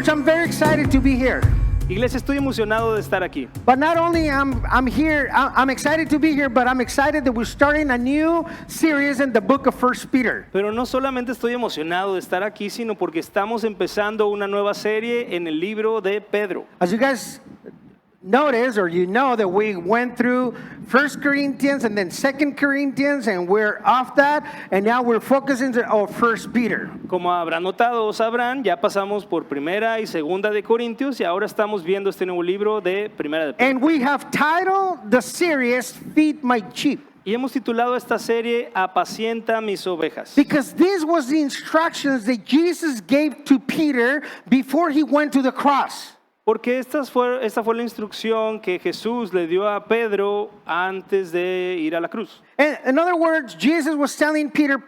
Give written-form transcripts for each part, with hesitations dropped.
Church, I'm very excited to be here. Iglesia, estoy emocionado de estar aquí. But not only I'm here, I'm excited to be here, but I'm excited that we're starting a new series in the book of 1 Peter. Pero no solamente estoy emocionado de estar aquí, sino porque estamos empezando una nueva serie en el libro de Pedro. As you guys notice, or you know, that we went through 1 Corinthians and then 2 Corinthians, and we're off that, and now we're focusing on 1 Peter. Como habrán notado o sabrán, ya pasamos por Primera y Segunda de Corintios y ahora estamos viendo este nuevo libro de Primera de Pedro. And we have titled the series, Feed My Sheep. Y hemos titulado esta serie Apacienta mis ovejas. Because this was the instructions that Jesus gave to Peter before he went to the cross. Porque esta fue la instrucción que Jesús le dio a Pedro antes de ir a la cruz. In other words, Jesus was telling Peter,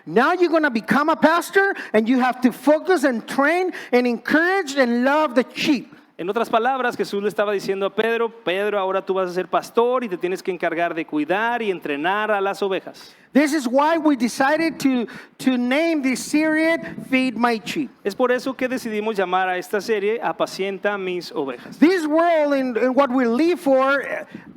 now you're going to become a pastor and you have to focus and train and encourage and love the sheep. En otras palabras, Jesús le estaba diciendo a Pedro, ahora tú vas a ser pastor y te tienes que encargar de cuidar y entrenar a las ovejas. This is why we decided to name this series Feed My Sheep. Es por eso que decidimos llamar a esta serie Apacienta mis ovejas. This world in what we live for,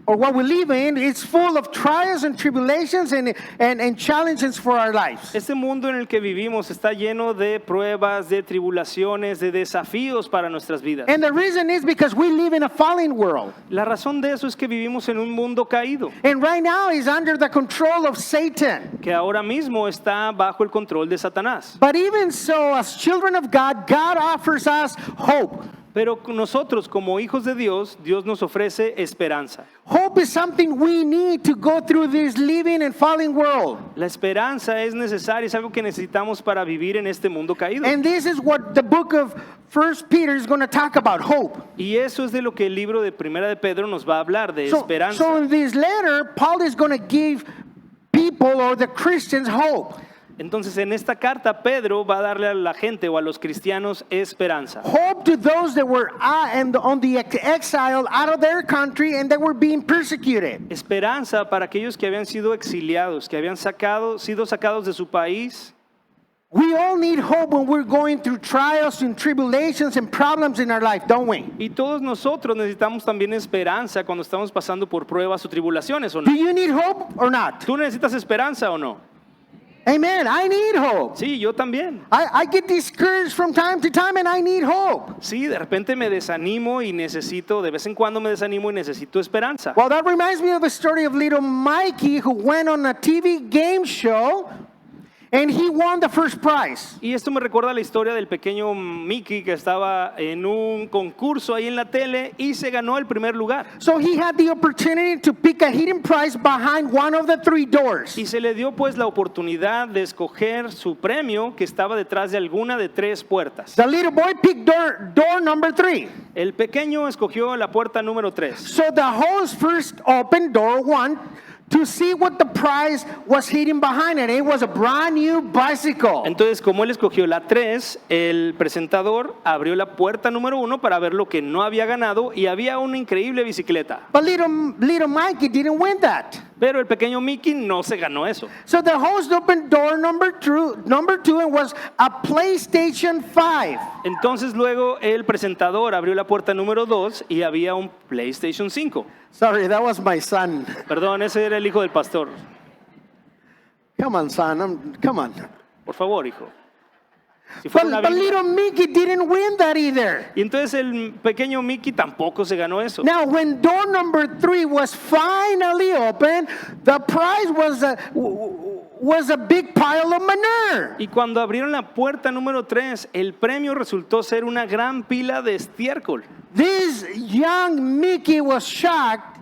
or what we live in, is full of trials and tribulations and challenges for our lives. Este mundo en el que vivimos está lleno de pruebas, de tribulaciones, de desafíos para nuestras vidas. And the reason is because we live in a fallen world. La razón de eso es que vivimos en un mundo caído, And right now is under the control of Satan. que ahora mismo está bajo el control de Satanás. But even so, as children of God, God offers us hope. Pero nosotros como hijos de Dios, Dios nos ofrece esperanza. Hope is something we need to go through this living and fallen world. La esperanza es necesaria, es algo que necesitamos para vivir en este mundo caído. And this is what the book of 1 Peter is going to talk about, hope. Y eso es de lo que el libro de Primera de Pedro nos va a hablar, de So esperanza. in this letter, Paul is going to give people or the Christians hope. Entonces en esta carta Pedro va a darle a la gente o a los cristianos esperanza. Hope to those that were on the exile out of their country and that were being persecuted. Esperanza para aquellos que habían sido exiliados, que habían sido sacados de su país. We all need hope when we're going through trials and tribulations and problems in our life, don't we? Y todos nosotros necesitamos también esperanza cuando estamos pasando por pruebas o tribulaciones, ¿o Do no? you need hope or not? ¿Tú necesitas esperanza o no? Amen. I need hope. Sí, yo también. I get discouraged from time to time and I need hope. Sí, de repente me desanimo y de vez en cuando me desanimo y necesito esperanza. Well, that reminds me of a story of little Mikey who went on a TV game show and he won the first prize. Y esto me recuerda la historia del pequeño Mickey que estaba en un concurso ahí en la tele y se ganó el primer lugar. So he had the opportunity to pick a hidden prize behind one of the 3 doors. Y se le dio pues la oportunidad de escoger su premio que estaba detrás de alguna de 3 puertas. The little boy picked door number 3. El pequeño escogió la puerta número 3. So the host first opened door 1 to see what the prize was hidden behind it. It was a brand new bicycle. Entonces, como él escogió la 3, el presentador abrió la puerta número 1 para ver lo que no había ganado y había una increíble bicicleta. But little Mikey didn't win that. Pero el pequeño Mickey no se ganó eso. So the host opened door number two and was a PlayStation 5. Entonces luego el presentador abrió la puerta número 2 y había un PlayStation 5. Sorry, that was my son. Perdón, ese era el hijo del pastor. Come on, son. Come on. Por favor, hijo. Si fuera una But Biblia. little Mickey didn't win that either. Y entonces el pequeño Mickey tampoco se ganó eso. Now, when door number 3 was finally opened, the prize was a big pile of manure. Y cuando abrieron la puerta número 3, el premio resultó ser una gran pila de estiércol. This young Mickey was shocked,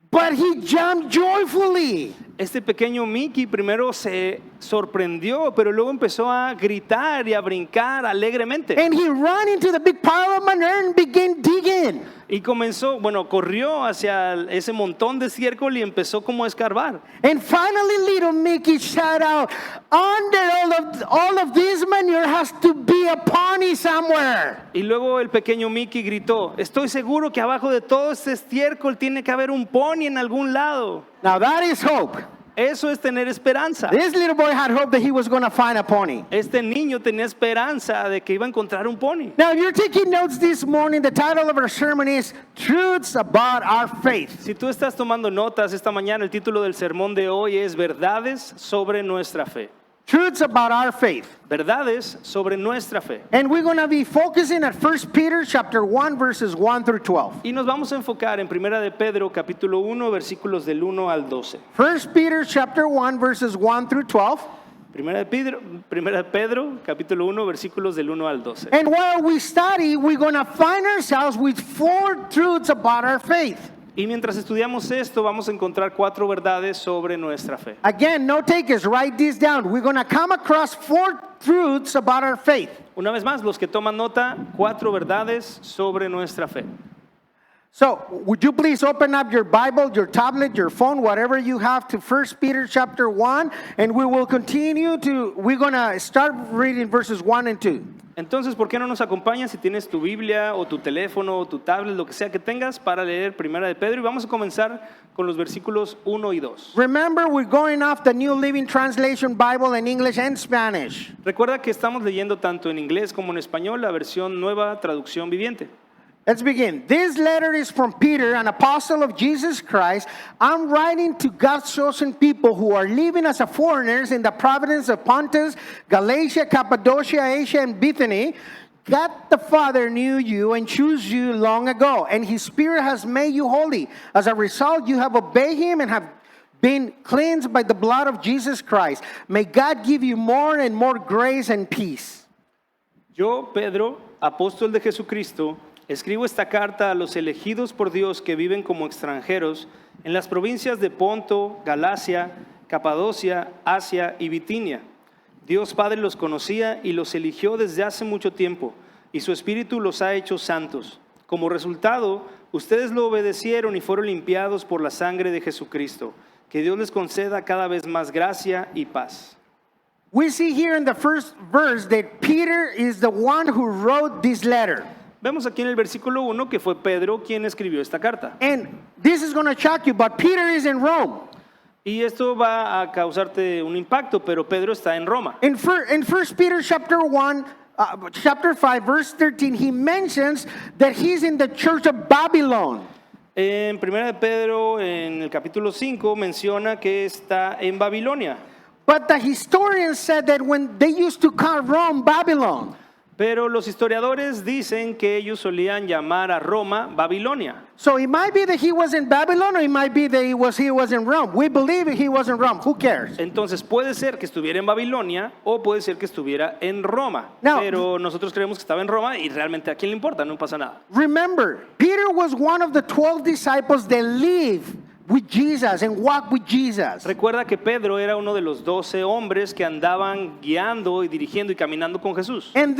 but he jumped joyfully. Este pequeño Mickey primero se sorprendió, pero luego empezó a gritar y a brincar alegremente. And he ran into the big pile of manure and began digging. Y corrió hacia ese montón de estiércol y empezó como a escarbar. And finally little Mickey shout out, under all of this manure has to be a pony somewhere. Y luego el pequeño Mickey gritó, estoy seguro que abajo de todo este estiércol tiene que haber un pony en algún lado. Now that is hope. Eso es tener esperanza. This little boy had hope that he was going to find a pony. Este niño tenía esperanza de que iba a encontrar un pony. Now, if you're taking notes this morning, the title of our sermon is Truths About Our Faith. Si tú estás tomando notas esta mañana, el título del sermón de hoy es Verdades sobre nuestra fe. Truths About Our Faith. Verdades sobre nuestra fe. And we're going to be focusing at 1 Peter chapter 1, verses 1 through 12. Y nos vamos a enfocar en Primera de Pedro, capítulo 1, versículos del 1 al 12. 1 Peter chapter 1, verses 1 through 12. Primera de Pedro, capítulo 1, versículos del 1 al 12. And while we study, we're going to find ourselves with 4 truths about our faith. Y mientras estudiamos esto, vamos a encontrar 4 verdades sobre nuestra fe. Again, no takers, write this down. We're going to come across 4 truths about our faith. Una vez más, los que toman nota, 4 verdades sobre nuestra fe. So, would you please open up your Bible, your tablet, your phone, whatever you have to 1 Peter chapter 1, and we're going to start reading verses 1 and 2. Entonces, ¿por qué no nos acompañas si tienes tu Biblia o tu teléfono o tu tablet, lo que sea que tengas, para leer Primera de Pedro? Y vamos a comenzar con los versículos 1 y 2. Remember, we're going off the New Living Translation Bible in English and Spanish. Recuerda que estamos leyendo tanto en inglés como en español la versión Nueva Traducción Viviente. Let's begin. This letter is from Peter, an apostle of Jesus Christ. I'm writing to God's chosen people who are living as foreigners in the province of Pontus, Galatia, Cappadocia, Asia, and Bithynia. God the Father knew you and chose you long ago, and His Spirit has made you holy. As a result, you have obeyed Him and have been cleansed by the blood of Jesus Christ. May God give you more and more grace and peace. Yo, Pedro, apóstol de Jesucristo, escribo esta carta a los elegidos por Dios que viven como extranjeros en las provincias de Ponto, Galacia, Capadocia, Asia y Bitinia. Dios Padre los conocía y los eligió desde hace mucho tiempo, y su Espíritu los ha hecho santos. Como resultado, ustedes lo obedecieron y fueron limpiados por la sangre de Jesucristo. Que Dios les conceda cada vez más gracia y paz. We see here in the first verse that Peter is the one who wrote this letter. Vemos aquí en el versículo 1 que fue Pedro quien escribió esta carta. And this is going to shock you, but Peter is in Rome. Y esto va a causarte un impacto, pero Pedro está en Roma. In 1 Peter chapter 5, verse 13, he mentions that he's in the church of Babylon. En 1 de Pedro, en el capítulo 5, menciona que está en Babilonia. But the historians said that when they used to call Rome Babylon. Pero los historiadores dicen que ellos solían llamar a Roma Babilonia. So it might be that he was in Babylon, or it might be that he was in Rome. We believe he was in Rome. Who cares? Entonces puede ser que estuviera en Babilonia o puede ser que estuviera en Roma. Now, pero nosotros creemos que estaba en Roma y realmente a quién le importa, no pasa nada. Remember, Peter was one of the 12 disciples that lived with Jesus and walked with Jesus. Recuerda que Pedro era uno de los 12 hombres que andaban guiando y dirigiendo y caminando con Jesús. And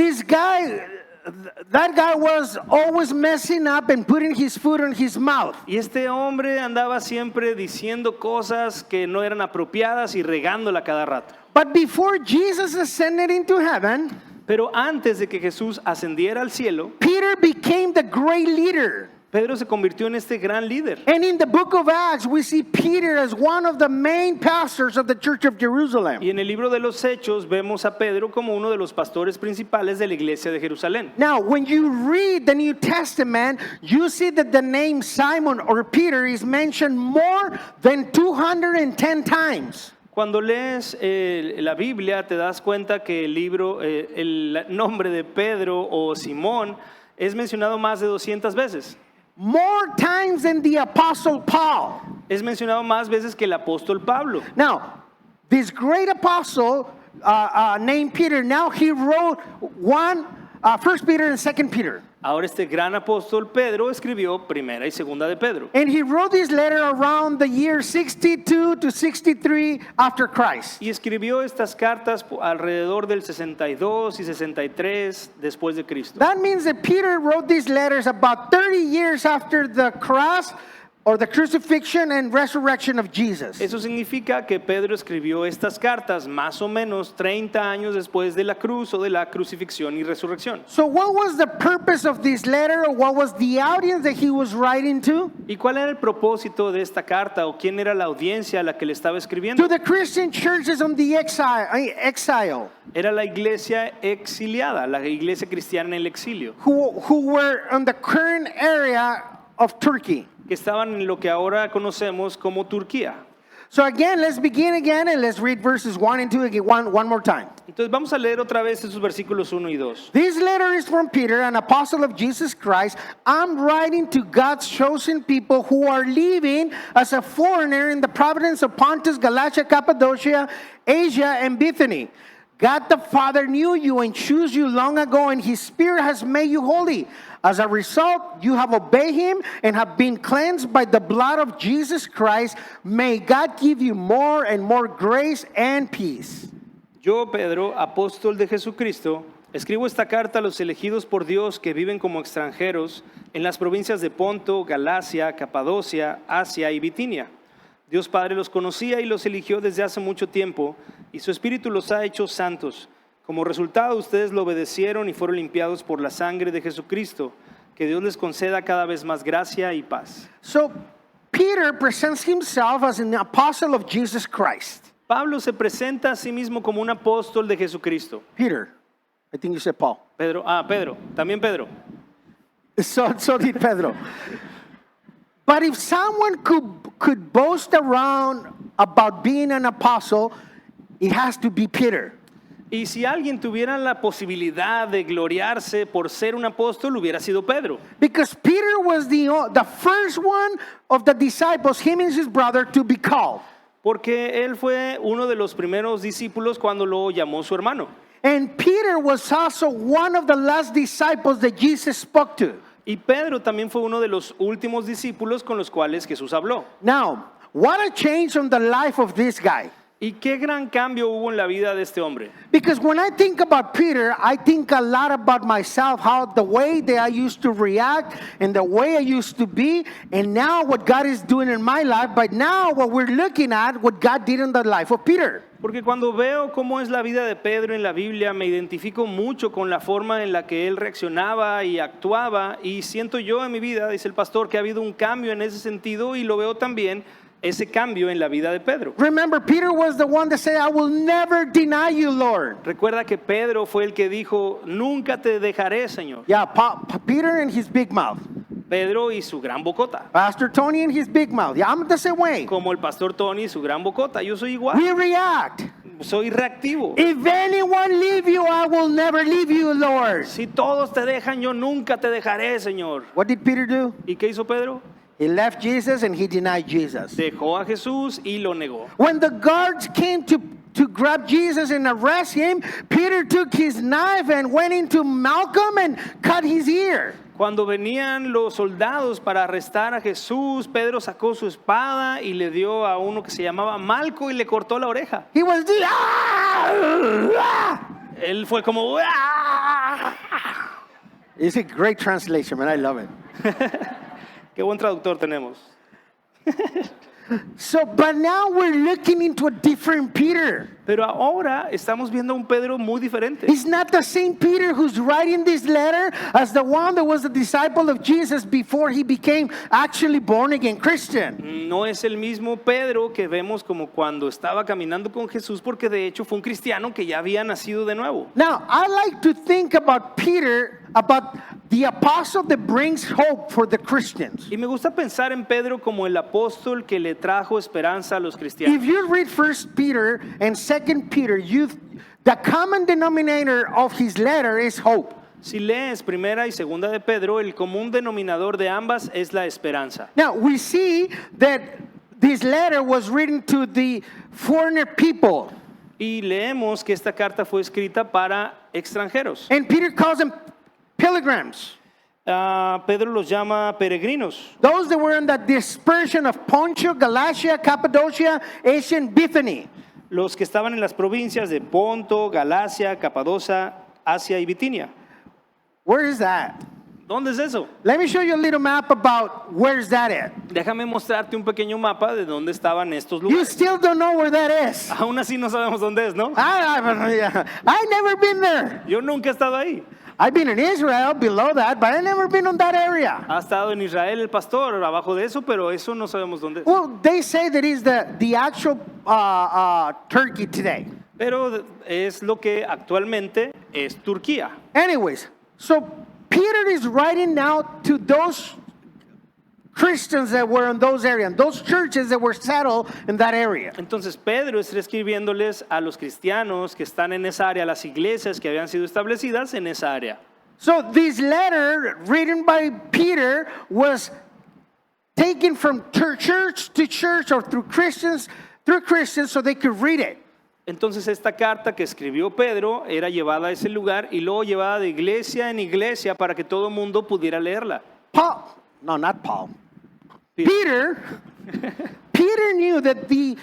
that guy was always messing up and putting his foot in his mouth. Y este hombre andaba siempre diciendo cosas que no eran apropiadas y regándola cada rato. But before Jesus ascended into heaven, pero antes de que Jesús ascendiera al cielo, Peter became the great leader. Pedro se convirtió en este gran líder. And in the book of Acts, we see Peter as one of the main pastors of the church of Jerusalem. Y en el libro de los Hechos vemos a Pedro como uno de los pastores principales de la iglesia de Jerusalén. Now, when you read the New Testament, you see that the name Simon or Peter is mentioned more than 210 times. Cuando lees la Biblia, te das cuenta que el nombre de Pedro o Simón es mencionado más de 200 veces. More times than the apostle Paul. Es mencionado más veces que el apóstol Pablo. Now, this great apostle named Peter, now he wrote 1 Peter and 2 Peter. Ahora este gran apóstol Pedro escribió Primera y Segunda de Pedro. And he wrote this letter around the year 62 to 63 after Christ. Y escribió estas cartas alrededor del 62 y 63 después de Cristo. That means that Peter wrote these letters about 30 years after the cross or the crucifixion and resurrection of Jesus. Eso significa que Pedro escribió estas cartas más o menos 30 años después de la cruz o de la crucifixión y resurrección. So what was the purpose of this letter, or what was the audience that he was writing to? ¿Y cuál era el propósito de esta carta o quién era la audiencia a la que le estaba To escribiendo? the Christian churches on the exile Era la iglesia exiliada, la iglesia cristiana en el exilio, who were in the current area of Turkey. que estaban en lo que ahora conocemos como Turquía. So again, let's begin again and let's read verses 1 and 2 again, one more time. Entonces vamos a leer otra vez esos versículos 1 y 2. This letter is from Peter, an apostle of Jesus Christ. I'm writing to God's chosen people who are living as a foreigner in the province of Pontus, Galatia, Cappadocia, Asia, and Bithynia. God the Father knew you and chose you long ago, and His Spirit has made you holy. As a result, you have obeyed Him and have been cleansed by the blood of Jesus Christ. May God give you more and more grace and peace. Yo, Pedro, apóstol de Jesucristo, escribo esta carta a los elegidos por Dios que viven como extranjeros en las provincias de Ponto, Galacia, Capadocia, Asia y Bitinia. Dios Padre los conocía y los eligió desde hace mucho tiempo, y su Espíritu los ha hecho santos. Como resultado, ustedes lo obedecieron y fueron limpiados por la sangre de Jesucristo. Que Dios les conceda cada vez más gracia y paz. So, Peter presents himself as an apostle of Jesus Christ. Pablo se presenta a sí mismo como un apóstol de Jesucristo. Peter, I think you said Paul. Pedro, también Pedro. So did Pedro. But if someone could boast around about being an apostle, it has to be Peter. Y si alguien tuviera la posibilidad de gloriarse por ser un apóstol, hubiera sido Pedro. Because Peter was the first one of the disciples, him and his brother, to be called. Porque él fue uno de los primeros discípulos cuando lo llamó su hermano. And Peter was also one of the last disciples that Jesus spoke to. Y Pedro también fue uno de los últimos discípulos con los cuales Jesús habló. Now, what a change on the life of this guy. Y qué gran cambio hubo en la vida de este hombre. Because when I think about Peter, I think a lot about myself, how the way that I used to react and the way I used to be, and now what God is doing in my life, but now what we're looking at, what God did in the life of Peter. Porque cuando veo cómo es la vida de Pedro en la Biblia, me identifico mucho con la forma en la que él reaccionaba y actuaba, y siento yo en mi vida, dice el pastor, que ha habido un cambio en ese sentido, y lo veo también ese cambio en la vida de Pedro. Remember, Peter was the one that said, I will never deny you, Lord. Recuerda que Pedro fue el que dijo, nunca te dejaré, Señor. Yeah, Peter and his big mouth. Pedro y su gran bocota. Pastor Tony and his big mouth. Yeah, I'm the same way. Como el pastor Tony y su gran bocota. Yo soy igual. We react. Soy reactivo. If anyone leave you, I will never leave you, Lord. Si todos te dejan, yo nunca te dejaré, Señor. What did Peter do? ¿Y qué hizo Pedro? He left Jesus and he denied Jesus. Dejó a Jesús y lo negó. When the guards came to grab Jesus and arrest him, Peter took his knife and went into Malcolm and cut his ear. Cuando venían los soldados para arrestar a Jesús, Pedro sacó su espada y le dio a uno que se llamaba Malco y le cortó la oreja. He was Él fue como... It's a great translation, man. I love it. Qué buen traductor tenemos. So, but now we're looking into a different Peter. Pero ahora estamos viendo a un Pedro muy diferente. He's not the same Peter who's writing this letter as the one that was a disciple of Jesus before he became actually born again Christian. No es el mismo Pedro que vemos como cuando estaba caminando con Jesús, porque de hecho fue un cristiano que ya había nacido de nuevo. Now, I like to think about Peter, about the apostle that brings hope for the Christians. Y me gusta pensar en Pedro como el apóstol que le trajo esperanza a los cristianos. If you read 1 Peter and 2 Peter, the common denominator of his letter is hope. Si lees primera y segunda de Pedro, el común denominador de ambas es la esperanza. Now, we see that this letter was written to the foreigner people. Y leemos que esta carta fue escrita para extranjeros. And Peter calls them pilgrims. Pedro los llama peregrinos. Those that were in the dispersion of Pontus, Galatia, Cappadocia, Asia, and Bithynia. Los que estaban en las provincias de Ponto, Galacia, Capadocia, Asia y Bitinia. Where is that? ¿Dónde es eso? Let me show you a little map about where's that at. Déjame mostrarte un pequeño mapa de dónde estaban estos You lugares. still don't know where that is. Aún así no sabemos dónde es, ¿no? I never been there. Yo nunca he estado ahí. I've been in Israel below that, but I never been on that area. Ha estado en Israel el pastor abajo de eso, pero eso no sabemos dónde es. Well, they say that is the actual Turkey today. Pero es lo que actualmente es Turquía. Anyways, so Peter is writing now to those Christians that were in those areas, those churches that were settled in that area. Entonces Pedro está escribiéndoles a los cristianos que están en esa área, las iglesias que habían sido establecidas en esa área. So this letter written by Peter was taken from church to church or through Christians so they could read it. Entonces esta carta que escribió Pedro era llevada a ese lugar y luego llevada de iglesia en iglesia para que todo el mundo pudiera leerla. Not Paul. Peter knew that the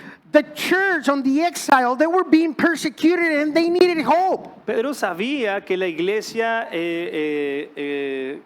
church on the exile, they were being persecuted and they needed hope. Pedro sabía que la iglesia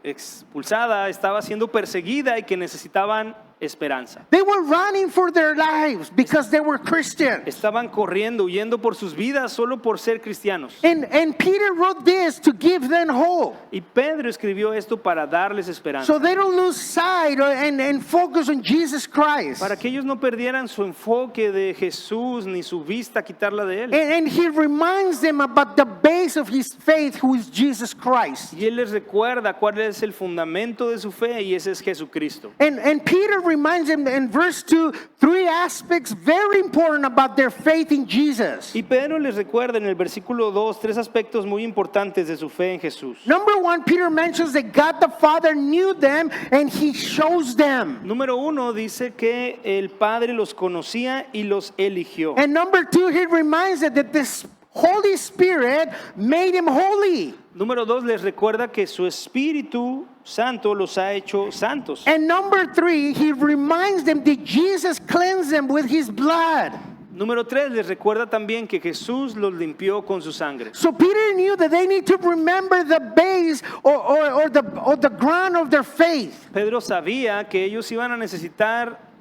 expulsada estaba siendo perseguida y que necesitaban esperanza. They were running for their lives because they were Christians. Estaban corriendo, huyendo por sus vidas solo por ser cristianos. And Peter wrote this to give them hope. Y Pedro escribió esto para darles esperanza. So they don't lose sight and focus on Jesus Christ. Para que ellos no perdieran su enfoque de Jesús ni su vista quitarla de él. And he reminds them about the base of his faith, who is Jesus Christ. Y él les recuerda cuál es el fundamento de su fe y ese es Jesucristo. And Peter reminds them in verse 2 three aspects very important about their faith in Jesus. Y Pedro les recuerda en el versículo 2 tres aspectos muy importantes de su fe en Jesús. Number one, Peter mentions that God the Father knew them and he shows them. Número 1 dice que el Padre los conocía y los eligió. And number two, he reminds them that this Holy Spirit made him holy. Número 2 les recuerda que su Espíritu Santo los ha hecho santos. And number three, he reminds them that Jesus cleansed them with his blood. Número 3 les recuerda también que Jesús los limpió con su sangre. So Peter knew that they need to remember the base or the ground of their faith. Pedro sabía que ellos iban a necesitar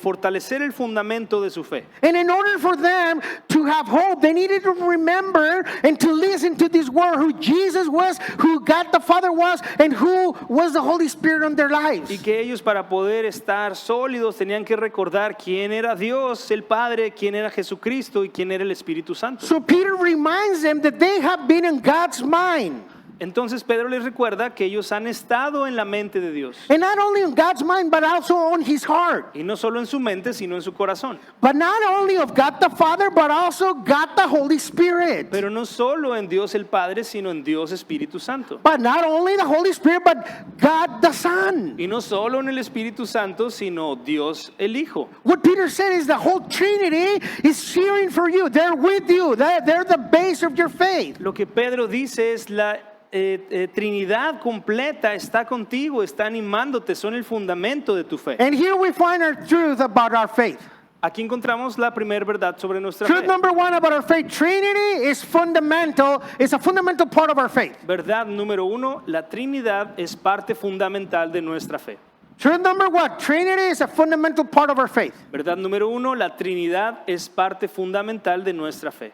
fortalecer el fundamento de su fe. And in order for them to have hope, they needed to remember and to listen to this word, who Jesus was, who God the Father was, and who was the Holy Spirit on their lives. Y que ellos para poder estar sólidos tenían que recordar quién era Dios, el Padre, quién era Jesucristo y quién era el Espíritu Santo. So Peter reminds them that they have been in God's mind. Entonces Pedro les recuerda que ellos han estado en la mente de Dios. And not only in God's mind, but also on his heart. Y no solo en su mente, sino en su corazón. But not only of God the Father, but also God the Holy Spirit. Pero no solo en Dios el Padre, sino en Dios Espíritu Santo. But not only the Holy Spirit, but God the Son. Y no solo en el Espíritu Santo, sino Dios el Hijo. What Peter said is the whole Trinity is cheering for you. They're with you. They're the base of your faith. Lo que Pedro dice es la Trinidad completa está contigo, está animándote, son el fundamento de tu fe. And here we find our truth about our faith. Aquí encontramos la primera verdad sobre nuestra Truth fe. number one about our faith, Trinity is fundamental. It's a fundamental part of our faith. Verdad número 1, la Trinidad es parte fundamental de nuestra fe. Truth number one, Trinity is a fundamental part of our faith. Verdad número 1, la Trinidad es parte fundamental de nuestra fe.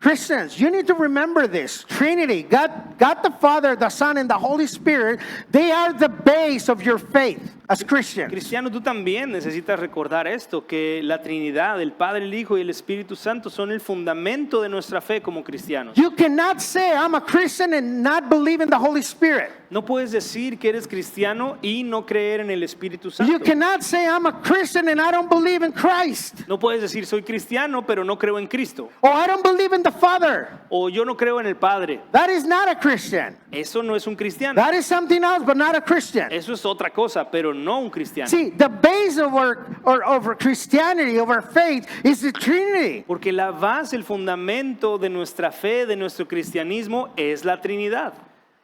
Christians, you need to remember this. Trinity, God the Father, the Son, and the Holy Spirit, they are the base of your faith as Christians. Cristiano, tú también necesitas recordar esto, que la Trinidad, el Padre, el Hijo y el Espíritu Santo son el fundamento de nuestra fe como cristianos. You cannot say, I'm a Christian and not believe in the Holy Spirit. No puedes decir que eres cristiano y no creer en el Espíritu Santo. You cannot say, I'm a Christian and I don't believe in Christ. No puedes decir soy cristiano pero no creo en Cristo. Or I don't believe in the Father. O yo no creo en el Padre. That is not a Christian. Eso no es un cristiano. That is something else, but not a Christian. Eso es otra cosa, pero no un cristiano. See, the base of our Christianity, of our faith, is the Trinity. Porque la base, el fundamento de nuestra fe, de nuestro cristianismo es la Trinidad.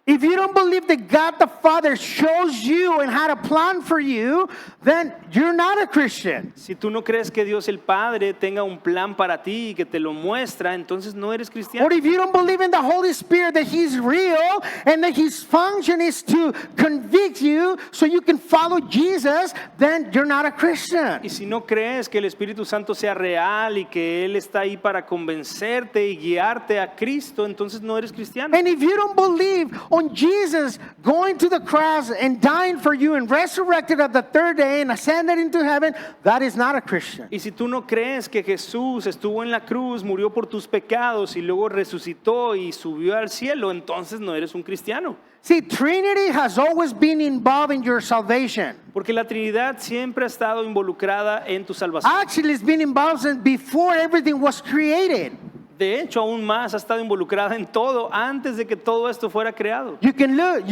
If you don't believe that God the Father shows you and had a plan for you, then you're not a Christian. Si tú no crees que Dios el Padre tenga un plan para ti y que te lo muestra, entonces no eres cristiano. Or if you don't believe in the Holy Spirit, that He's real and that His function is to convict you so you can follow Jesus, then you're not a Christian. Y si no crees que el Espíritu Santo sea real y que Él está ahí para convencerte y guiarte a Cristo, entonces no eres cristiano. And if you don't believe on Jesus going to the cross and dying for you and resurrected at the third day and ascended into heaven, that is not a Christian. Y si tú no crees que Jesús estuvo en la cruz, murió por tus pecados y luego resucitó y subió al cielo, entonces no eres un cristiano. See, Trinity has always been involved in your salvation. Porque la Trinidad siempre ha estado involucrada en tu salvación. Actually, it's been involved since before everything was created. De hecho, aún más ha estado involucrada en todo antes de que todo esto fuera creado. You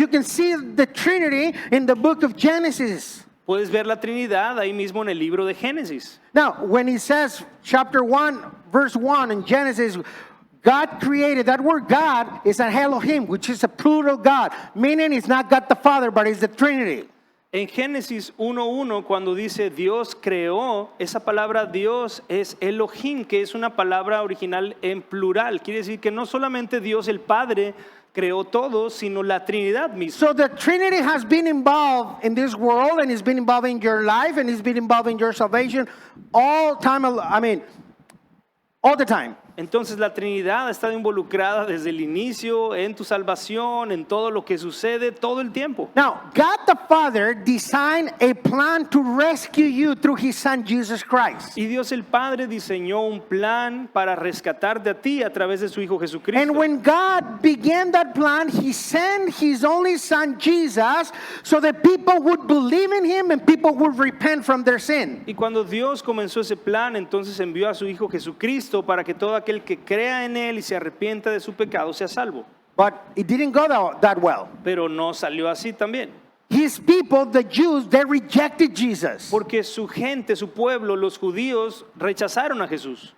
can see the Trinity in the book of Genesis. Puedes ver la Trinidad ahí mismo en el libro de Génesis. Now, when he says chapter 1, verse 1 in Genesis, God created, that word God is an Elohim, which is a plural God, meaning it's not God the Father, but it's the Trinity. En Génesis 1:1, cuando dice Dios creó, esa palabra Dios es Elohim, que es una palabra original en plural. Quiere decir que no solamente Dios el Padre creó todo, sino la Trinidad misma. So the Trinity has been involved in this world, and it's been involved in your life, and it's been involved in your salvation all the time. Entonces la Trinidad ha estado involucrada desde el inicio en tu salvación, en todo lo que sucede todo el tiempo. Now, God the Father designed a plan to rescue you through His Son Jesus Christ. Y Dios el Padre diseñó un plan para rescatarte a ti a través de su Hijo Jesucristo. And when God began that plan, He sent His only Son Jesus so that people would believe in Him and people would repent from their sin. Y cuando Dios comenzó ese plan, entonces envió a su Hijo Jesucristo para que todo aquel que crea en Él y se arrepienta de su pecado sea salvo. But it didn't go that well. Pero no salió así también. His people, the Jews, they rejected Jesus. Porque su gente, su pueblo, los judíos, rechazaron a Jesús.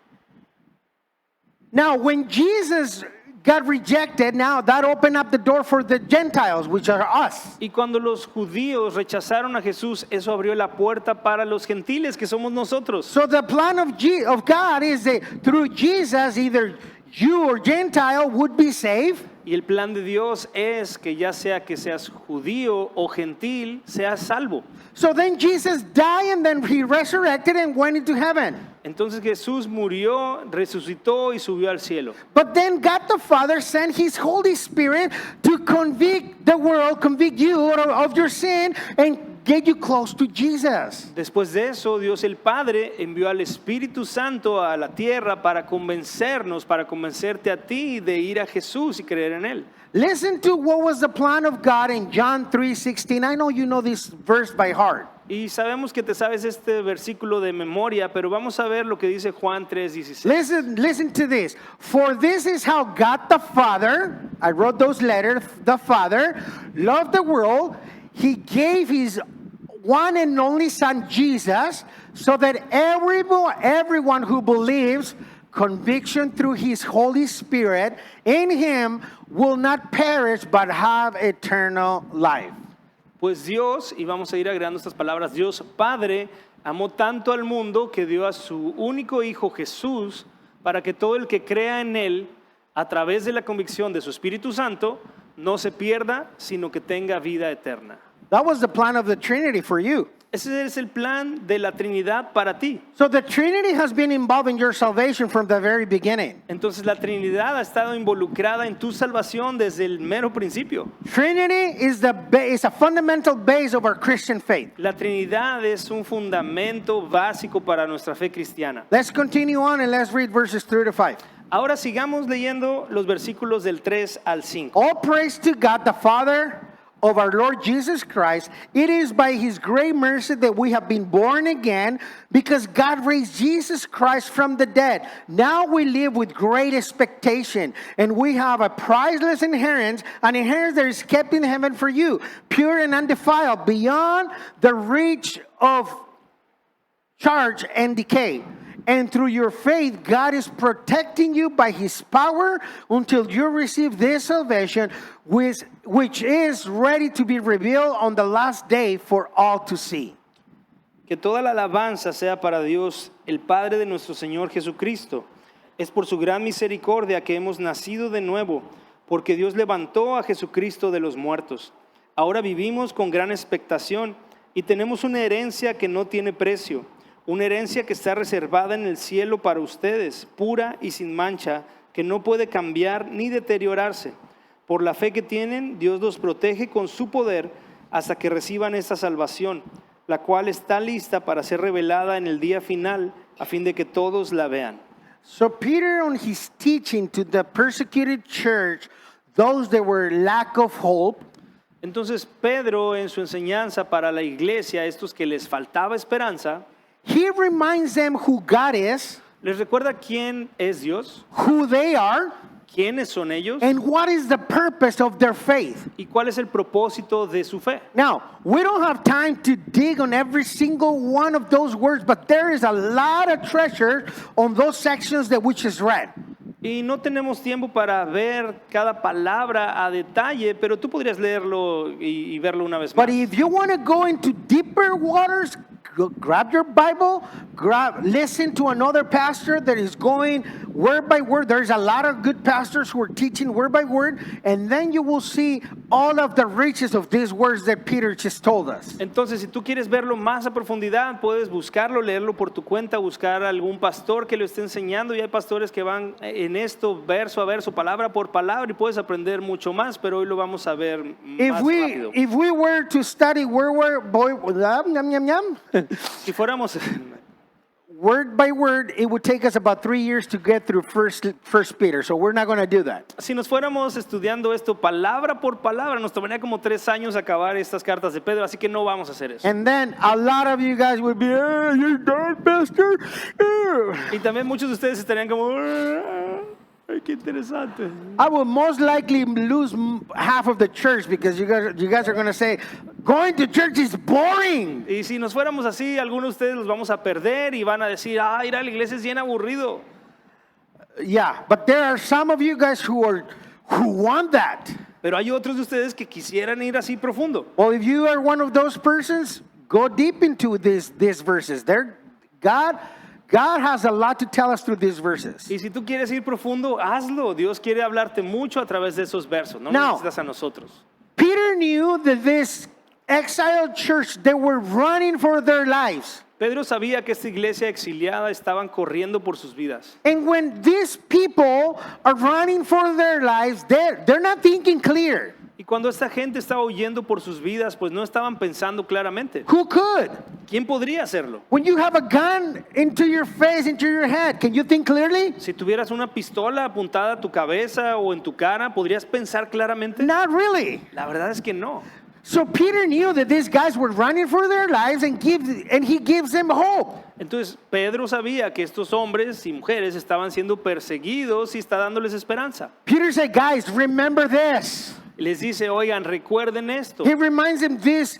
Now, when Jesus got rejected, now that opened up the door for the Gentiles, which are us. Y cuando los judíos rechazaron a Jesús, eso abrió la puerta para los gentiles, que somos nosotros. So the plan of God is that through Jesus, either Jew or Gentile would be saved. Y el plan de Dios es que ya sea que seas judío o gentil, seas salvo. So then Jesus died and then He resurrected and went into heaven. Entonces Jesús murió, resucitó y subió al cielo. But then God the Father sent His Holy Spirit to convict the world, convict you of your sin and get you close to Jesus. Después de eso, Dios el Padre envió al Espíritu Santo a la tierra para convencernos, para convencerte a ti de ir a Jesús y creer en Él. Listen to what was the plan of God in John 3:16. I know you know this verse by heart. Y sabemos que te sabes este versículo de memoria, pero vamos a ver lo que dice Juan 3:16. Listen to this. For this is how God the Father, I wrote those letters, the Father loved the world. He gave His one and only Son Jesus so that everyone who believes, conviction through His Holy Spirit in Him will not perish but have eternal life. Pues Dios, y vamos a ir agregando estas palabras, Dios Padre amó tanto al mundo que dio a su único Hijo Jesús para que todo el que crea en Él a través de la convicción de su Espíritu Santo no se pierda, sino que tenga vida eterna. That was the plan of the Trinity for you. Ese es el plan de la Trinidad para ti. So the Trinity has been involved in your salvation from the very beginning. Entonces la Trinidad ha estado involucrada en tu salvación desde el mero principio. Trinity is a fundamental base of our Christian faith. La Trinidad es un fundamento básico para nuestra fe cristiana. Let's continue on and let's read verses 3 to 5. Ahora sigamos leyendo los versículos del 3 al 5. All praise to God the Father of our Lord Jesus Christ. It is by His great mercy that we have been born again, because God raised Jesus Christ from the dead. Now we live with great expectation, and we have a priceless inheritance, an inheritance that is kept in heaven for you, pure and undefiled, beyond the reach of charge and decay. And through your faith, God is protecting you by his power until you receive this salvation, which is ready to be revealed on the last day for all to see. Que toda la alabanza sea para Dios, el Padre de nuestro Señor Jesucristo. Es por su gran misericordia que hemos nacido de nuevo, porque Dios levantó a Jesucristo de los muertos. Ahora vivimos con gran expectación y tenemos una herencia que no tiene precio, una herencia que está reservada en el cielo para ustedes, pura y sin mancha, que no puede cambiar ni deteriorarse. Por la fe que tienen, Dios los protege con su poder hasta que reciban esta salvación, la cual está lista para ser revelada en el día final, a fin de que todos la vean. So Peter, on his teaching to the persecuted church, those that were lack of hope, Entonces Pedro, en su enseñanza para la iglesia, estos que les faltaba esperanza, he reminds them who God is, les recuerda quién es Dios, who they are, quiénes son ellos and what is the purpose of their faith. y cuál es el propósito de su fe. Now, we don't have time to dig on every single one of those words, but there is a lot of treasure on those sections that we just read. Y no tenemos tiempo para ver cada palabra a detalle, pero tú podrías leerlo y verlo una vez más. But if you want to go into deeper waters, grab your Bible, listen to another pastor that is going word by word. There's a lot of good pastors who are teaching word by word, and then you will see all of the riches of these words that Peter just told us. Entonces, si tú quieres verlo más a profundidad, puedes buscarlo, leerlo por tu cuenta, buscar algún pastor que lo esté enseñando. Y hay pastores que van en esto verso a verso, palabra por palabra, y puedes aprender mucho más, pero hoy lo vamos a ver más rápido. If we were to study word by word, it would take us about 3 years to get through First Peter. So we're not going to do that. Si nos fuéramos estudiando esto palabra por palabra, nos tomaría como 3 años acabar estas cartas de Pedro, así que no vamos a hacer eso. And then a lot of you guys would be, you're done, pastor. Y también muchos de ustedes estarían como, ay, qué interesante. I will most likely lose half of the church because you guys are going to say, going to church is boring. Y si nos fuéramos así, algunos de ustedes los vamos a perder y van a decir, ir a la iglesia es bien aburrido. Yeah, but there are some of you guys who want that. Pero hay otros de ustedes que quisieran ir así profundo. Well, if you are one of those persons, go deep into these verses. God has a lot to tell us through these verses. Y si tú quieres ir profundo, hazlo. Dios quiere hablarte mucho a través de esos versos. No Now, necesitas a nosotros. Peter knew that this exiled church, they were running for their lives. Pedro sabía que esta iglesia exiliada estaban corriendo por sus vidas. And when these people are running for their lives, they're not thinking clear. Y cuando esta gente estaba huyendo por sus vidas, pues no estaban pensando claramente. Who could? ¿Quién podría hacerlo? When you have a gun into your face, into your head, can you think clearly? Si tuvieras una pistola apuntada a tu cabeza o en tu cara, ¿podrías pensar claramente? Not really. La verdad es que no. So Peter knew that these guys were running for their lives and he gives them hope. Entonces Pedro sabía que estos hombres y mujeres estaban siendo perseguidos y está dándoles esperanza. Peter said, guys, remember this. Les dice, oigan, recuerden esto. He reminds them these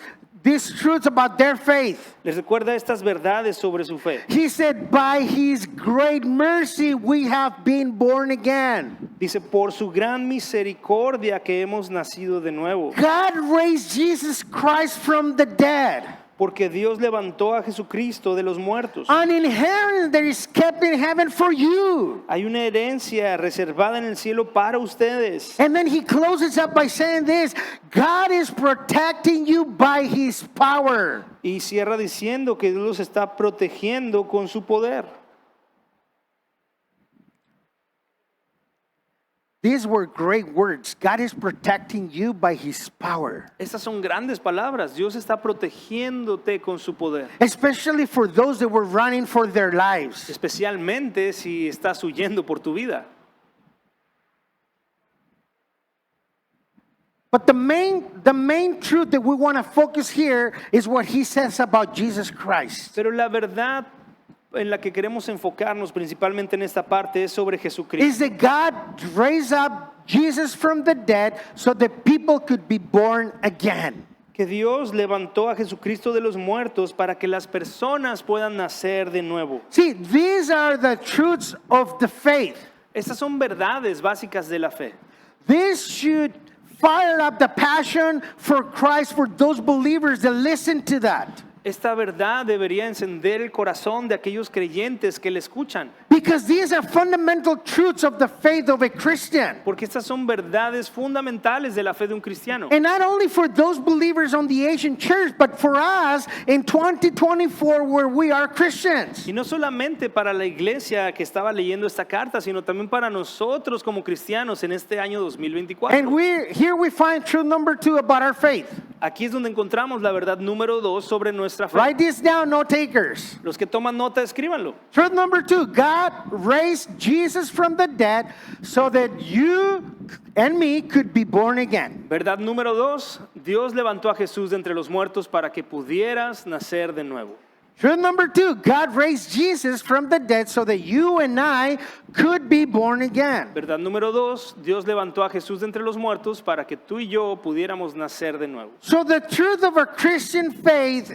truths about their faith. Les recuerda estas verdades sobre su fe. He said, by his great mercy we have been born again. Dice, por su gran misericordia que hemos nacido de nuevo. God raised Jesus Christ from the dead. Porque Dios levantó a Jesucristo de los muertos. An inheritance that is kept in heaven for you. Hay una herencia reservada en el cielo para ustedes. And then he closes up by saying this, God is protecting you by his power. Y cierra diciendo que Dios los está protegiendo con su poder. These were great words. God is protecting you by his power. Estas son grandes palabras. Dios está protegiéndote con su poder. Especially for those that were running for their lives. Especialmente si estás huyendo por tu vida. But the main truth that we want to focus here is what he says about Jesus Christ. Pero la verdad en la que queremos enfocarnos principalmente en esta parte es sobre Jesucristo. Is that God raised up Jesus from the dead so that people could be born again. que Dios levantó a Jesucristo de los muertos para que las personas puedan nacer de nuevo. See, these are the truths of the faith. Estas son verdades básicas de la fe. This should fire up the passion for Christ for those believers that listen to that. Esta verdad debería encender el corazón de aquellos creyentes que le escuchan, Because these are fundamental truths of the faith of a Christian. porque estas son verdades fundamentales de la fe de un cristiano. And not only for those believers on the Asian church, but for us in 2024 where we are Christians. Y no solamente para la iglesia que estaba leyendo esta carta, sino también para nosotros como cristianos en este año 2024. And here we find truth number 2 about our faith. Aquí es donde encontramos la verdad número 2 sobre nuestra fe. Write this down, no takers. Los que toman nota, escríbanlo. Truth number 2, God raised Jesus from the dead so that you and me could be born again. Verdad número 2, Dios levantó a Jesús de entre los muertos para que pudieras nacer de nuevo. Truth number 2, God raised Jesus from the dead so that you and I could be born again. Verdad número 2, Dios levantó a Jesús de entre los muertos para que tú y yo pudiéramos nacer de nuevo. So the truth of our Christian faith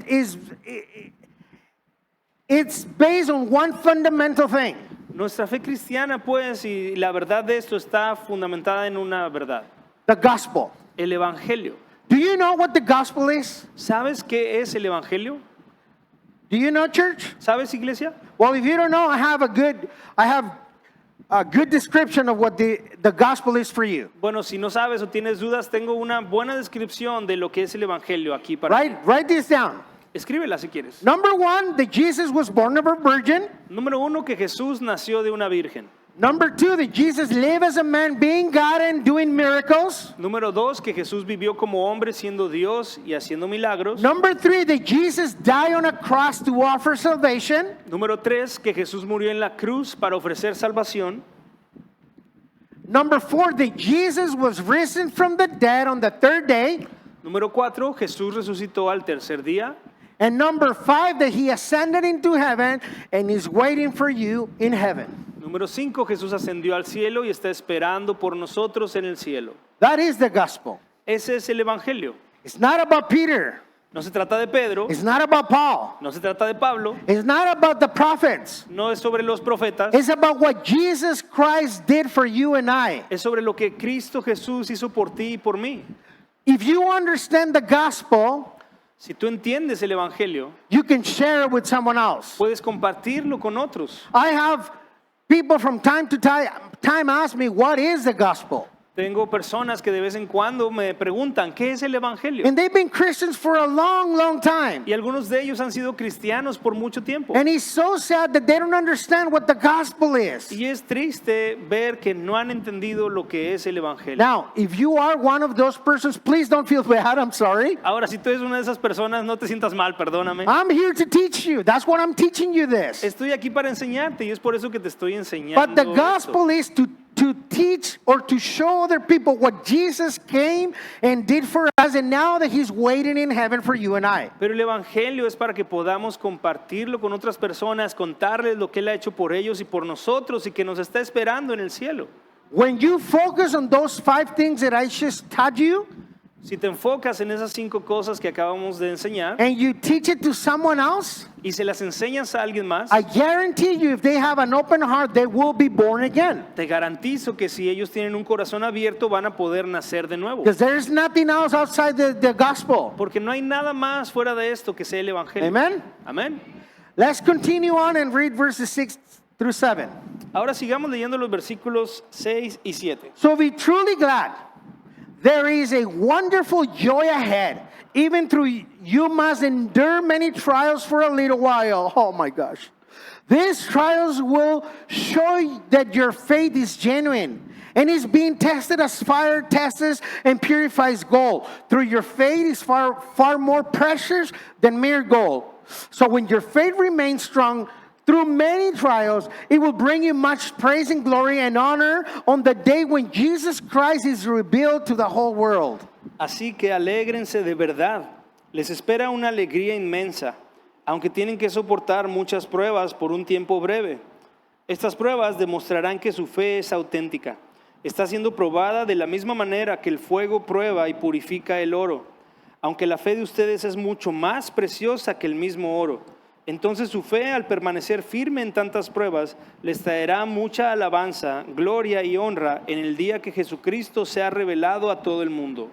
it's based on one fundamental thing. Nuestra fe cristiana, pues, y la verdad de esto está fundamentada en una verdad: The gospel. el evangelio. Do you know what the gospel is? ¿Sabes qué es el evangelio? Do you know, church? ¿Sabes, iglesia? Well, if you don't know, I have a good description of what the gospel is for you. Bueno, si no sabes o tienes dudas, tengo una buena descripción de lo que es el evangelio aquí para ti. Write this down. Escríbela si quieres. Number 1, that Jesus was born of a virgin. Número 1, que Jesús nació de una virgen. Number 2, that Jesus lived as a man, being God and doing miracles. Número 2, que Jesús vivió como hombre siendo Dios y haciendo milagros. Number 3, that Jesus died on a cross to offer salvation. Número 3, que Jesús murió en la cruz para ofrecer salvación. Number 4, that Jesus was risen from the dead on the third day. Número 4, Jesús resucitó al tercer día. And number 5, that he ascended into heaven and is waiting for you in heaven. Número 5, Jesús ascendió al cielo y está esperando por nosotros en el cielo. That is the gospel. Ese es el evangelio. It's not about Peter. No se trata de Pedro, It's not about Paul. no se trata de Pablo, It's not about the prophets. no es sobre los profetas, It's about what Jesus Christ did for you and I. es sobre lo que Cristo Jesús hizo por ti y por mí. If you understand the gospel, Si tú entiendes el evangelio, you can share it with someone else. puedes compartirlo con otros. I have people from time to time ask me, what is the gospel? Tengo personas que de vez en cuando me preguntan, ¿qué es el evangelio? And they've been Christians for a long, long time. Y algunos de ellos han sido cristianos por mucho tiempo. And it's so sad that they don't understand what the gospel is. Y es triste ver que no han entendido lo que es el evangelio. Now, if you are one of those persons, please don't feel bad. I'm sorry. Ahora, si tú eres una de esas personas, no te sientas mal, perdóname. I'm here to teach you. That's what I'm teaching you this. Estoy aquí para enseñarte y es por eso que te estoy enseñando. But the esto. gospel is to teach or to show other people what Jesus came and did for us, and now that he's waiting in heaven for you and I. Pero el evangelio es para que podamos compartirlo con otras personas, contarles lo que él ha hecho por ellos y por nosotros y que nos está esperando en el cielo. When you focus on those 5 things that I just taught you, Si te enfocas en esas 5 cosas que acabamos de enseñar and you teach it to someone else, y se las enseñas a alguien más, I guarantee you, if they have an open heart, they will be born again. te garantizo que si ellos tienen un corazón abierto van a poder nacer de nuevo. Because there's nothing else outside the gospel. Porque no hay nada más fuera de esto que sea el evangelio. Amen? Amén. Let's continue on and read verses 6 through 7. Ahora sigamos leyendo los versículos 6 y 7. So be truly glad. There is a wonderful joy ahead. Even through you must endure many trials for a little while. Oh my gosh. These trials will show that your faith is genuine and is being tested as fire tests and purifies gold. Through your faith is far, far more precious than mere gold. So when your faith remains strong, through many trials, it will bring you much praise and glory and honor on the day when Jesus Christ is revealed to the whole world. Así que alégrense de verdad. Les espera una alegría inmensa, aunque tienen que soportar muchas pruebas por un tiempo breve. Estas pruebas demostrarán que su fe es auténtica. Está siendo probada de la misma manera que el fuego prueba y purifica el oro. aunque la fe de ustedes es mucho más preciosa que el mismo oro. Entonces su fe, al permanecer firme en tantas pruebas, les traerá mucha alabanza, gloria y honra en el día que Jesucristo sea revelado a todo el mundo.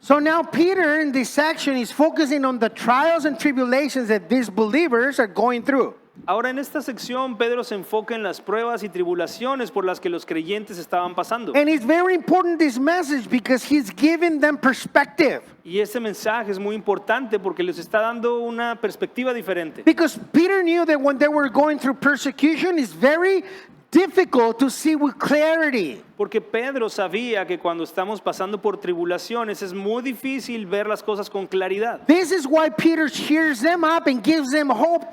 So now Peter in this section is focusing on the trials and tribulations that these believers are going through. Ahora en esta sección Pedro se enfoca en las pruebas y tribulaciones por las que los creyentes estaban pasando. And it's very important, this message, because he's giving them perspective. Y este mensaje es muy importante porque les está dando una perspectiva diferente. Because Peter knew that when they were going through persecution, it's very difficult to see with clarity. Porque Pedro sabía que cuando estamos pasando por tribulaciones es muy difícil ver las cosas con claridad. This is why Peter cheers them up and gives them hope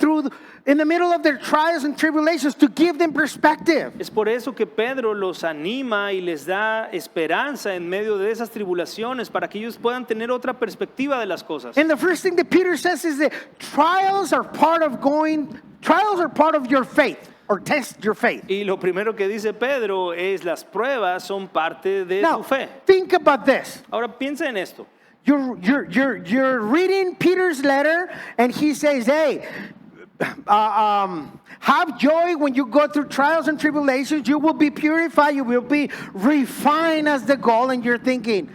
in the middle of their trials and tribulations, to give them perspective. Es por eso que Pedro los anima y les da esperanza en medio de esas tribulaciones para que ellos puedan tener otra perspectiva de las cosas. And the first thing that Peter says is that trials are part of your faith, or test your faith. Y lo primero que dice Pedro es las pruebas son parte de Now, tu fe. think about this. Ahora piensa en esto. You're reading Peter's letter, and he says, hey, have joy when you go through trials and tribulations. You will be purified. You will be refined as the goal. And you're thinking,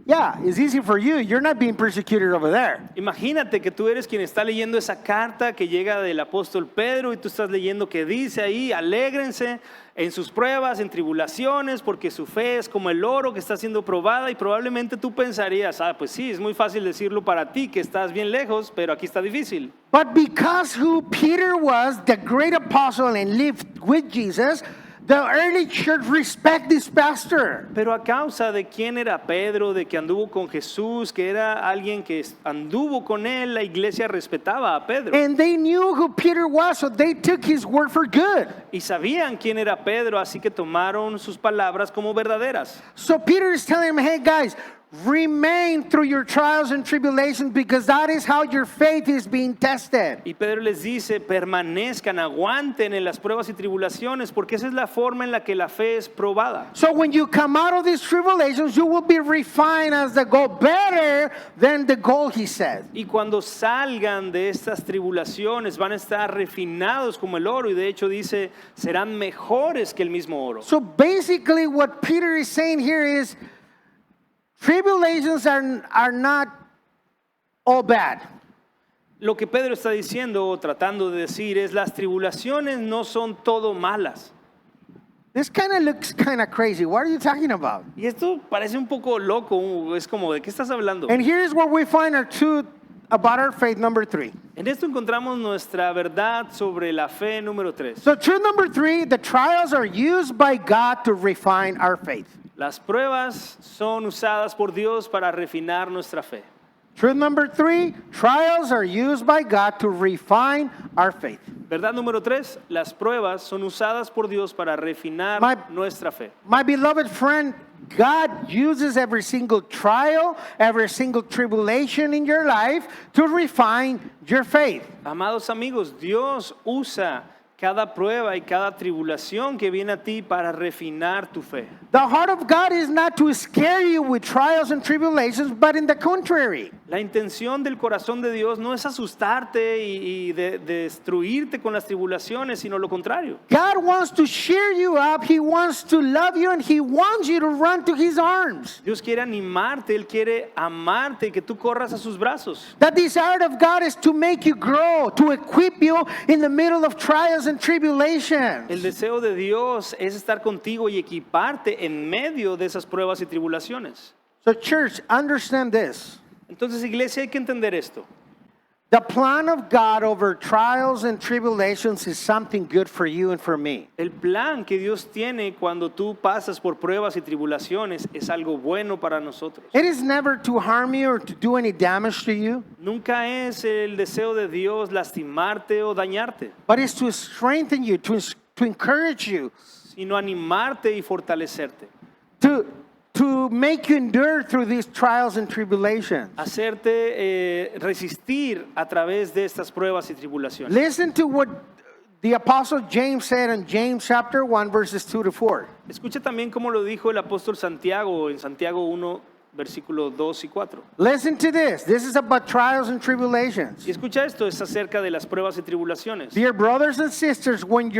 yeah, it's easy for you. You're not being persecuted over there. Imagínate que tú eres quien está leyendo esa carta que llega del apóstol Pedro y tú estás leyendo que dice ahí, alégrense en sus pruebas, en tribulaciones, porque su fe es como el oro que está siendo probada, y probablemente tú pensarías, pues sí, es muy fácil decirlo para ti que estás bien lejos, pero aquí está difícil. But because who Peter was, the great apostle, and lived with Jesus, the early church respect this pastor. Pero a causa de quién era Pedro, de que anduvo con Jesús, que era alguien que anduvo con él, la iglesia respetaba a Pedro. And they knew who Peter was, so they took his word for good. Y sabían quién era Pedro, así que tomaron sus palabras como verdaderas. So Peter is telling them, hey guys, remain through your trials and tribulations, because that is how your faith is being tested. Y Pedro les dice, permanezcan, aguanten en las pruebas y tribulaciones, porque esa es la forma en la que la fe es probada. So when you come out of these tribulations, you will be refined as the gold, better than the gold, he said. Y cuando salgan de estas tribulaciones van a estar refinados como el oro, y de hecho dice, serán mejores que el mismo oro. So basically what Peter is saying here is, tribulations are not all bad. Lo que Pedro está diciendo o tratando de decir es, las tribulaciones no son todo malas. This kind of looks kind of crazy. What are you talking about? Y esto parece un poco loco, es como, ¿de qué estás hablando? And here's where we find our truth about our faith, number 3. En esto encontramos nuestra verdad sobre la fe número 3. So truth number 3, the trials are used by God to refine our faith. Las pruebas son usadas por Dios para refinar nuestra fe. Truth number 3, trials are used by God to refine our faith. Verdad número 3, las pruebas son usadas por Dios para refinar nuestra fe. My beloved friend, God uses every single trial, every single tribulation in your life to refine your faith. Amados amigos, Dios usa cada prueba y cada tribulación que viene a ti para refinar tu fe. The heart of God is not to scare you with trials and tribulations, but in the contrary. La intención del corazón de Dios no es asustarte y destruirte con las tribulaciones, sino lo contrario. God wants to cheer you up, He wants to love you, and He wants you to run to His arms. Dios quiere animarte, Él quiere amarte y que tú corras a sus brazos. The desire of God is to make you grow, to equip you in the middle of trials and tribulations. El deseo de Dios es estar contigo y equiparte en medio de esas pruebas y tribulaciones. So church, understand this. Entonces, iglesia, hay que entender esto. The plan of God over trials and tribulations is something good for you and for me. El plan que Dios tiene cuando tú pasas por pruebas y tribulaciones es algo bueno para nosotros. It is never to harm you or to do any damage to you, Nunca es el deseo de Dios lastimarte o dañarte, but it's to strengthen you, to encourage you, sino animarte y fortalecerte. to make you endure through these trials and tribulations. Hacerte resistir a través de estas pruebas y tribulaciones. Listen to what the Apostle James said in James chapter 1, verses 2 to 4. Escucha también cómo lo dijo el apóstol Santiago en Santiago 1, versículos 2 y 4. Listen to this. This is about trials and tribulations. Y escucha esto, es acerca de las pruebas y tribulaciones. Dear brothers and sisters, when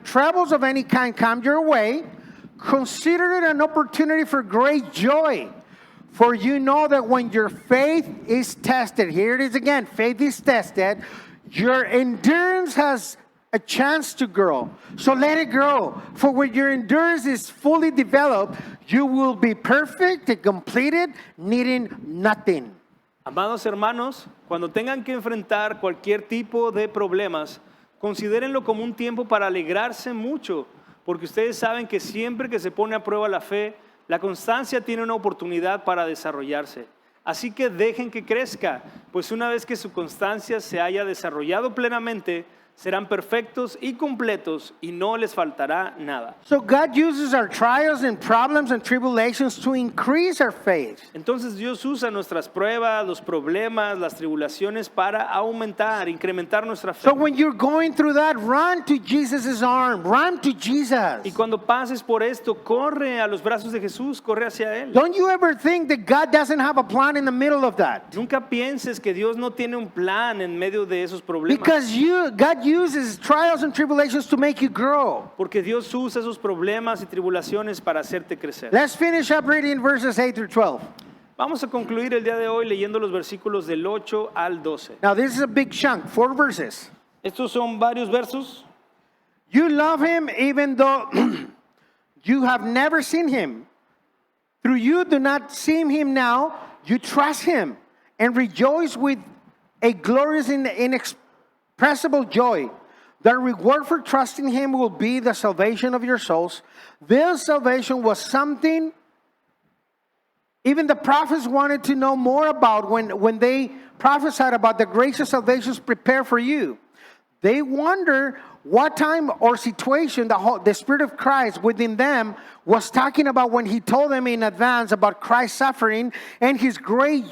troubles of any kind come your way, consider it an opportunity for great joy. For you know that when your faith is tested, here it is again, faith is tested, your endurance has a chance to grow. So let it grow. For when your endurance is fully developed, you will be perfect and completed, needing nothing. Amados hermanos, cuando tengan que enfrentar cualquier tipo de problemas, considérenlo como un tiempo para alegrarse mucho, porque ustedes saben que siempre que se pone a prueba la fe, la constancia tiene una oportunidad para desarrollarse. Así que dejen que crezca, pues una vez que su constancia se haya desarrollado plenamente, serán perfectos y completos y no les faltará nada. So God uses our trials and problems and tribulations to increase our faith. Entonces Dios usa nuestras pruebas, los problemas, las tribulaciones para aumentar, incrementar nuestra fe. So when you're going through that, run to Jesus' arm, run to Jesus. Y cuando pases por esto, corre a los brazos de Jesús, corre hacia Él. Don't you ever think that God doesn't have a plan in the middle of that? Nunca pienses que Dios no tiene un plan en medio de esos problemas. Because God uses trials and tribulations to make you grow. Porque Dios usa esos problemas y tribulaciones para hacerte crecer. Let's finish up reading verses 8 through 12. Vamos a concluir el día de hoy leyendo los versículos del 8 al 12. Now this is a big chunk, 4 verses. Estos son varios versos. You love him even though you have never seen him. Through you do not see him now, you trust him and rejoice with a glorious and inexpressible joy. The reward for trusting him will be the salvation of your souls. This salvation was something even the prophets wanted to know more about when they prophesied about the gracious salvations prepared for you. They wonder what time or situation the Spirit of Christ within them was talking about when he told them in advance about Christ's suffering and his great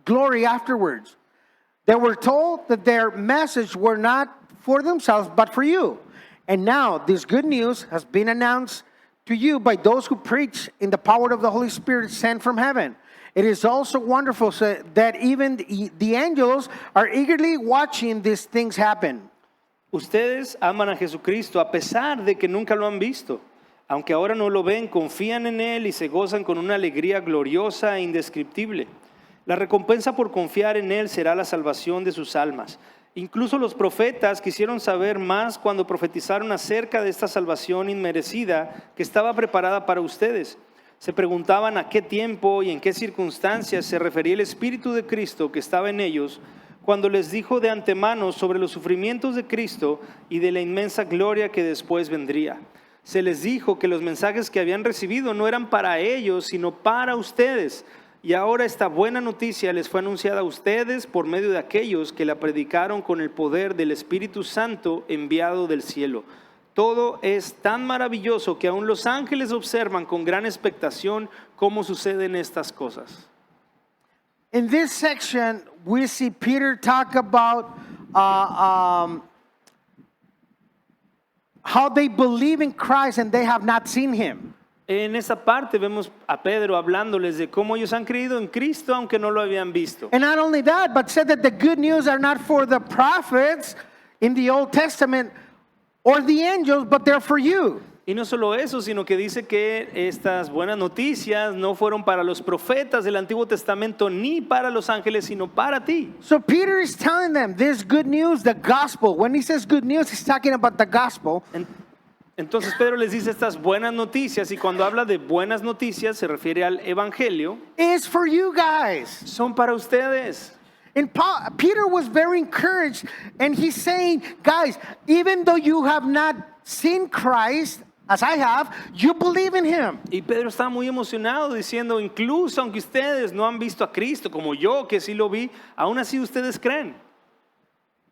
glory afterwards. They were told that their message were not for themselves but for you. And now this good news has been announced to you by those who preach in the power of the Holy Spirit sent from heaven. It is also wonderful that even the angels are eagerly watching these things happen. Ustedes aman a Jesucristo a pesar de que nunca lo han visto. Aunque ahora no lo ven, confían en Él y se gozan con una alegría gloriosa e indescriptible. La recompensa por confiar en Él será la salvación de sus almas. Incluso los profetas quisieron saber más cuando profetizaron acerca de esta salvación inmerecida que estaba preparada para ustedes. Se preguntaban a qué tiempo y en qué circunstancias se refería el Espíritu de Cristo que estaba en ellos cuando les dijo de antemano sobre los sufrimientos de Cristo y de la inmensa gloria que después vendría. Se les dijo que los mensajes que habían recibido no eran para ellos, sino para ustedes. Y ahora esta buena noticia les fue anunciada a ustedes por medio de aquellos que la predicaron con el poder del Espíritu Santo enviado del cielo. Todo es tan maravilloso que aún los ángeles observan con gran expectación cómo suceden estas cosas. In this section, we see Peter talk about how they believe in Christ and they have not seen him. En esa parte vemos a Pedro hablándoles de cómo ellos han creído en Cristo aunque no lo habían visto. And not only that, but said that the good news are not for the prophets in the Old Testament or the angels, but they're for you. Y no solo eso, sino que dice que estas buenas noticias no fueron para los profetas del Antiguo Testamento ni para los ángeles, sino para ti. So Peter is telling them this good news, the gospel. When he says good news, he's talking about the gospel. Entonces Pedro les dice estas buenas noticias, y cuando habla de buenas noticias se refiere al evangelio. It's for you guys. Son para ustedes. And Peter was very encouraged, and he's saying, guys, even though you have not seen Christ, as I have, you believe in him. Y Pedro está muy emocionado diciendo, incluso aunque ustedes no han visto a Cristo como yo, que sí lo vi, aún así ustedes creen.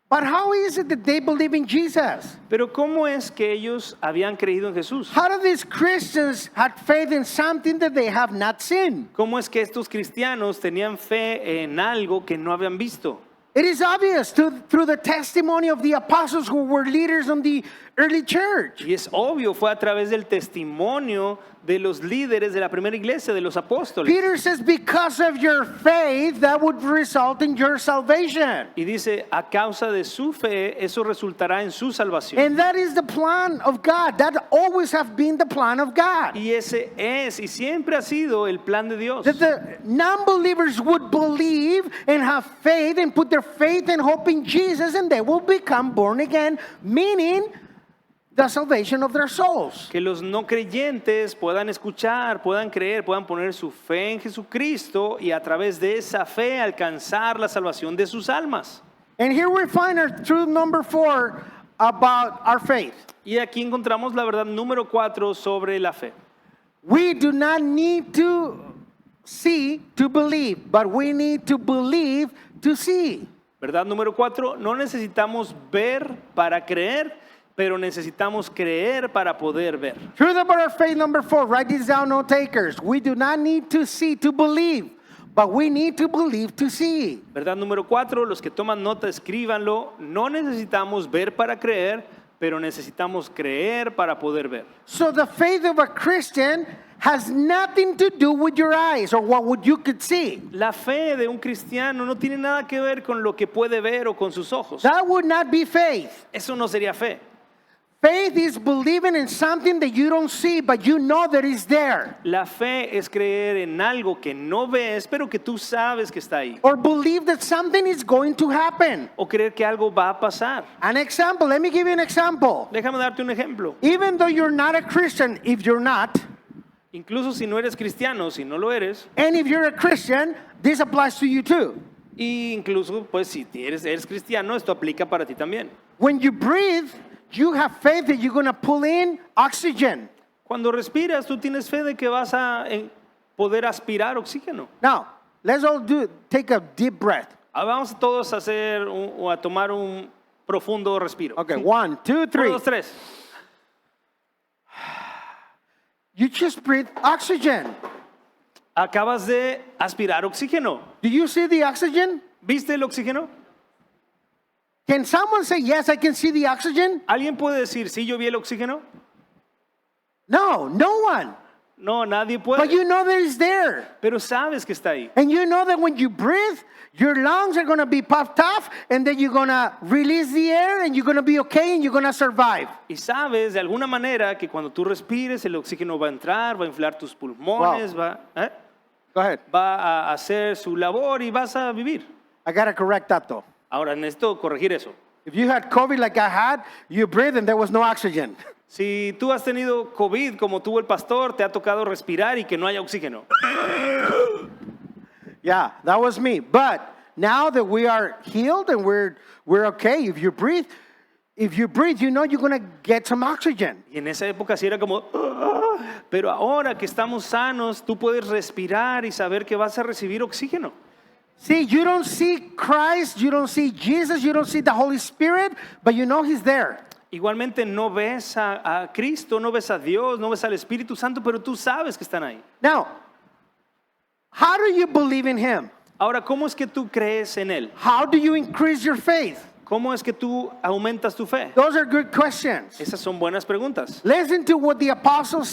But how is it that they believe in Jesus? Pero ¿cómo es que ellos habían creído en Jesús? How do these Christians have faith in something that they have not seen? ¿Cómo es que estos cristianos tenían fe en algo que no habían visto? It is obvious through the testimony of the apostles who were leaders in the early church. Y es obvio, fue a través del testimonio de los líderes de la primera iglesia, de los apóstoles. Peter says, because of your faith, that would result in your salvation. Y dice, a causa de su fe, eso resultará en su salvación. And that is the plan of God. That always have been the plan of God. Y ese es y siempre ha sido el plan de Dios. That the non-believers would believe and have faith and put their faith and hope in Jesus, and they will become born again, meaning the salvation of their souls. Que los no creyentes puedan escuchar, puedan creer, puedan poner su fe en Jesucristo y a través de esa fe alcanzar la salvación de sus almas. And here we find our truth number 4 about our faith. Y aquí encontramos la verdad número 4 sobre la fe. We do not need to see to believe, but we need to believe to see. Verdad número 4, no necesitamos ver para creer, pero necesitamos creer para poder ver. Truth about our faith number 4, write this down, no takers. We do not need to see to believe, but we need to believe to see. Verdad número 4, los que toman nota, escríbanlo. No necesitamos ver para creer, pero necesitamos creer para poder ver. So the faith of a Christian has nothing to do with your eyes or what you could see. La fe de un cristiano no tiene nada que ver con lo que puede ver o con sus ojos. That would not be faith. Eso no sería fe. Faith is believing in something that you don't see, but you know that it's there. La fe es creer en algo que no ves, pero que tú sabes que está ahí. Or believe that something is going to happen. O creer que algo va a pasar. An example, let me give you an example. Déjame darte un ejemplo. Even though you're not a Christian, if you're not, Incluso si no eres cristiano, si no lo eres, and if you're a Christian, this applies to you too. y incluso pues si eres cristiano, esto aplica para ti también. When you breathe, you have faith that you're going to pull in oxygen. Cuando respiras, tú tienes fe de que vas a poder aspirar oxígeno. Now, let's all take a deep breath. Vamos todos a hacer o a tomar un profundo respiro. Okay, 1, 2, 3. 1, 2, 3. You just breathe oxygen. Acabas de aspirar oxígeno. Do you see the oxygen? ¿Viste el oxígeno? Can someone say, yes, I can see the oxygen? ¿Alguien puede decir, sí, yo vi el oxígeno? No, no one. No, nadie But puede. you know that it's there. Pero sabes que está ahí. And you know that when you breathe, your lungs are going to be puffed off, and then you're going to release the air, and you're going to be okay, and you're going to survive. Y sabes de alguna manera que cuando tú respires, el oxígeno va a entrar, va a inflar tus pulmones, Wow. va Go ahead. a hacer su labor y vas a vivir. I got to correct that, though. Ahora necesito corregir eso. If you had COVID like I had, you breathe and there was no oxygen. Si tú has tenido COVID como tuvo el pastor, te ha tocado respirar y que no haya oxígeno. Yeah, that was me. But now that we are healed and we're okay, if you breathe, you know you're going to get some oxygen. Y en esa época sí era como, "Ah", pero ahora que estamos sanos, tú puedes respirar y saber que vas a recibir oxígeno. See, you don't see Christ, you don't see Jesus, you don't see the Holy Spirit, but you know He's there. Igualmente no ves a Cristo, no ves a Dios, no ves al Espíritu Santo, pero tú sabes que están ahí. Now, how do you believe in Him? Ahora, ¿cómo es que tú crees en Él? How do you increase your faith? ¿Cómo es que tú aumentas tu fe? Those are good questions. Esas son buenas preguntas. Listen to what the Apostle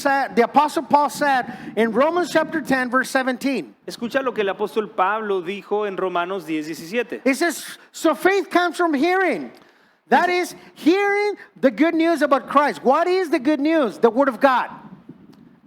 Paul said in Romans chapter 10, verse 17. Escucha lo que el apóstol Pablo dijo en Romanos 10:17. It says, so faith comes from hearing. That is, hearing the good news about Christ. What is the good news? The Word of God.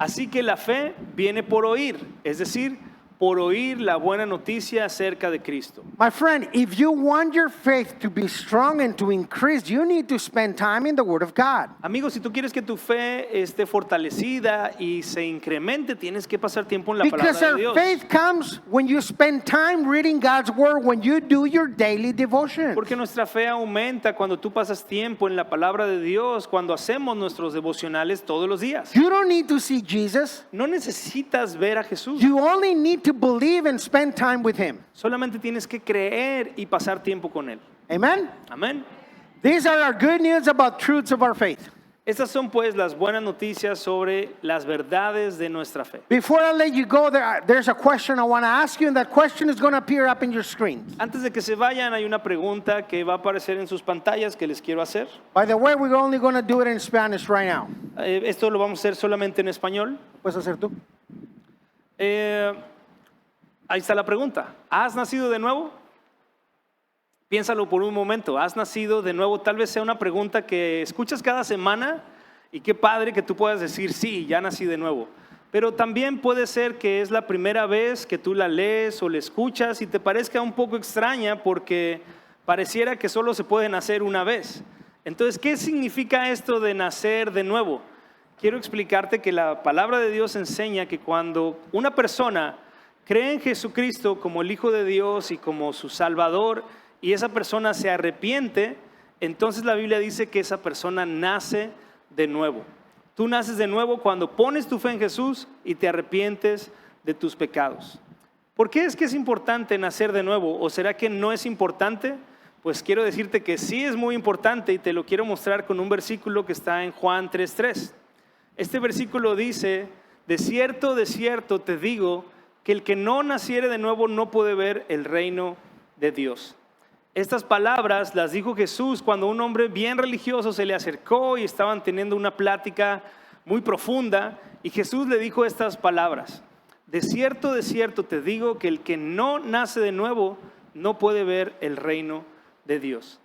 Así que la fe viene por oír, es decir, por oír la buena noticia acerca de Cristo. My friend, if you want your faith to be strong and to increase, you need to spend time in the Word of God. Amigos, si tú quieres que tu fe esté fortalecida y se incremente, tienes que pasar tiempo en la Because palabra de our Dios. faith comes when you spend time reading God's Word, when you do your daily devotion. Porque nuestra fe aumenta cuando tú pasas tiempo en la palabra de Dios, cuando hacemos nuestros devocionales todos los días. You don't need to see Jesus. No necesitas ver a Jesús, You only need to believe and spend time with Him. solamente tienes que creer y pasar tiempo con Él. Amen? Amén. These are our good news about truths of our faith. Estas son pues las buenas noticias sobre las verdades de nuestra fe. Before I let you go, there's a question I want to ask you, and that question is going to appear up in your screen. Antes de que se vayan, hay una pregunta que va a aparecer en sus pantallas que les quiero hacer. By the way, we're only going to do it in Spanish right now. Esto lo vamos a hacer solamente en español. ¿Puedes hacer tú? Ahí está la pregunta. ¿Has nacido de nuevo? Piénsalo por un momento. ¿Has nacido de nuevo? Tal vez sea una pregunta que escuchas cada semana y qué padre que tú puedas decir, sí, ya nací de nuevo. Pero también puede ser que es la primera vez que tú la lees o la escuchas y te parezca un poco extraña porque pareciera que solo se puede nacer una vez. Entonces, ¿qué significa esto de nacer de nuevo? Quiero explicarte que la palabra de Dios enseña que cuando una persona cree en Jesucristo como el Hijo de Dios y como su Salvador, y esa persona se arrepiente, entonces la Biblia dice que esa persona nace de nuevo. Tú naces de nuevo cuando pones tu fe en Jesús y te arrepientes de tus pecados. ¿Por qué es que es importante nacer de nuevo? ¿O será que no es importante? Pues quiero decirte que sí es muy importante y te lo quiero mostrar con un versículo que está en Juan 3:3. Este versículo dice, de cierto te digo, que el que no naciere de nuevo no puede ver el reino de Dios. Estas palabras las dijo Jesús cuando un hombre bien religioso se le acercó y estaban teniendo una plática muy profunda y Jesús le dijo estas palabras. De cierto te digo que el que no nace de nuevo no puede ver el reino de Dios.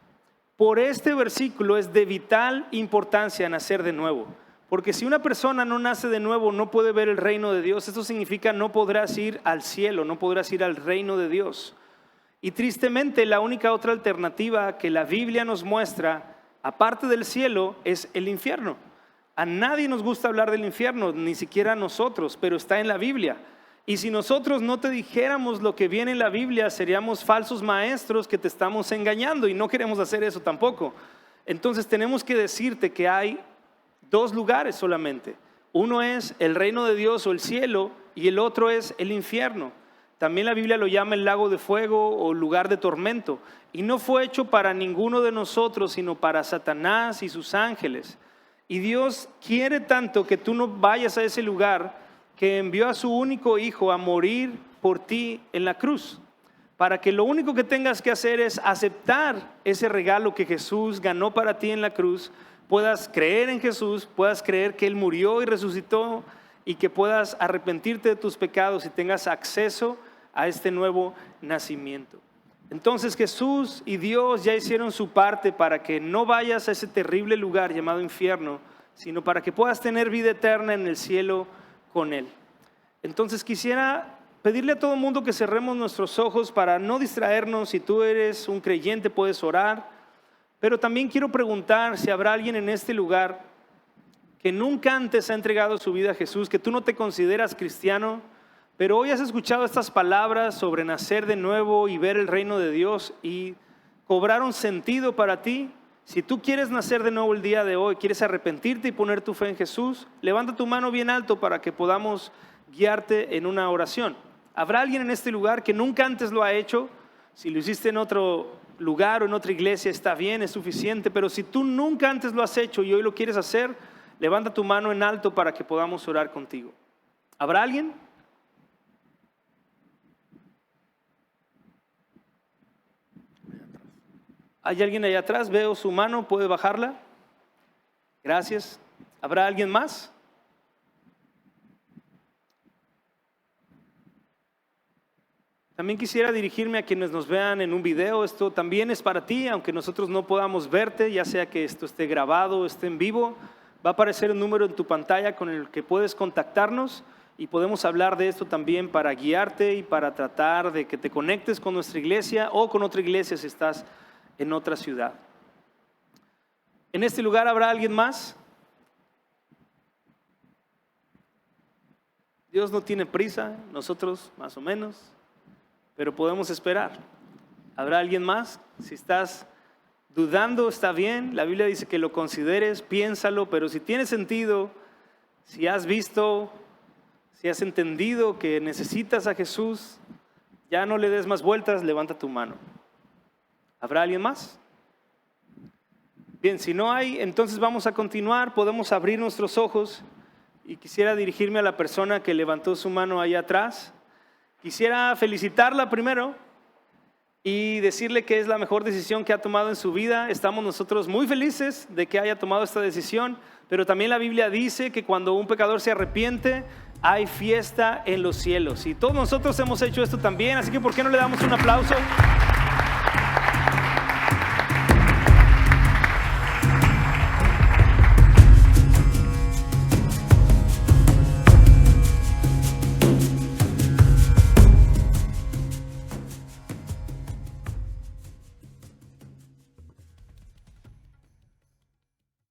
Por este versículo es de vital importancia nacer de nuevo. Porque si una persona no nace de nuevo, no puede ver el reino de Dios. Esto significa no podrás ir al cielo, no podrás ir al reino de Dios. Y tristemente la única otra alternativa que la Biblia nos muestra, aparte del cielo, es el infierno. A nadie nos gusta hablar del infierno, ni siquiera a nosotros, pero está en la Biblia. Y si nosotros no te dijéramos lo que viene en la Biblia, seríamos falsos maestros que te estamos engañando y no queremos hacer eso tampoco. Entonces tenemos que decirte que hay dos lugares solamente. Uno es el reino de Dios o el cielo y el otro es el infierno. También la Biblia lo llama el lago de fuego o lugar de tormento. Y no fue hecho para ninguno de nosotros, sino para Satanás y sus ángeles. Y Dios quiere tanto que tú no vayas a ese lugar, que envió a su único hijo a morir por ti en la cruz. Para que lo único que tengas que hacer es aceptar ese regalo que Jesús ganó para ti en la cruz. Puedas creer en Jesús, puedas creer que Él murió y resucitó y que puedas arrepentirte de tus pecados y tengas acceso a este nuevo nacimiento. Entonces Jesús y Dios ya hicieron su parte para que no vayas a ese terrible lugar llamado infierno, sino para que puedas tener vida eterna en el cielo con Él. Entonces quisiera pedirle a todo el mundo que cerremos nuestros ojos para no distraernos. Si tú eres un creyente puedes orar, pero también quiero preguntar si habrá alguien en este lugar que nunca antes ha entregado su vida a Jesús, que tú no te consideras cristiano, pero hoy has escuchado estas palabras sobre nacer de nuevo y ver el reino de Dios y cobraron sentido para ti. Si tú quieres nacer de nuevo el día de hoy, quieres arrepentirte y poner tu fe en Jesús, levanta tu mano bien alto para que podamos guiarte en una oración. ¿Habrá alguien en este lugar que nunca antes lo ha hecho? Si lo hiciste en otro lugar o en otra iglesia está bien, es suficiente, pero si tú nunca antes lo has hecho y hoy lo quieres hacer, levanta tu mano en alto para que podamos orar contigo. ¿Habrá alguien? ¿Hay alguien allá atrás? Veo su mano, ¿puede bajarla? Gracias. ¿Habrá alguien más? También quisiera dirigirme a quienes nos vean en un video. Esto también es para ti, aunque nosotros no podamos verte, ya sea que esto esté grabado o esté en vivo. Va a aparecer un número en tu pantalla con el que puedes contactarnos y podemos hablar de esto también para guiarte y para tratar de que te conectes con nuestra iglesia o con otra iglesia si estás en otra ciudad. ¿En este lugar habrá alguien más? Dios no tiene prisa, nosotros más o menos, pero podemos esperar. ¿Habrá alguien más? Si estás dudando, está bien. La Biblia dice que lo consideres, piénsalo, pero si tiene sentido, si has visto, si has entendido que necesitas a Jesús, ya no le des más vueltas, levanta tu mano. ¿Habrá alguien más? Bien, si no hay, entonces vamos a continuar, podemos abrir nuestros ojos y quisiera dirigirme a la persona que levantó su mano allá atrás. Quisiera felicitarla primero y decirle que es la mejor decisión que ha tomado en su vida. Estamos nosotros muy felices de que haya tomado esta decisión, pero también la Biblia dice que cuando un pecador se arrepiente, hay fiesta en los cielos. Y todos nosotros hemos hecho esto también, así que ¿por qué no le damos un aplauso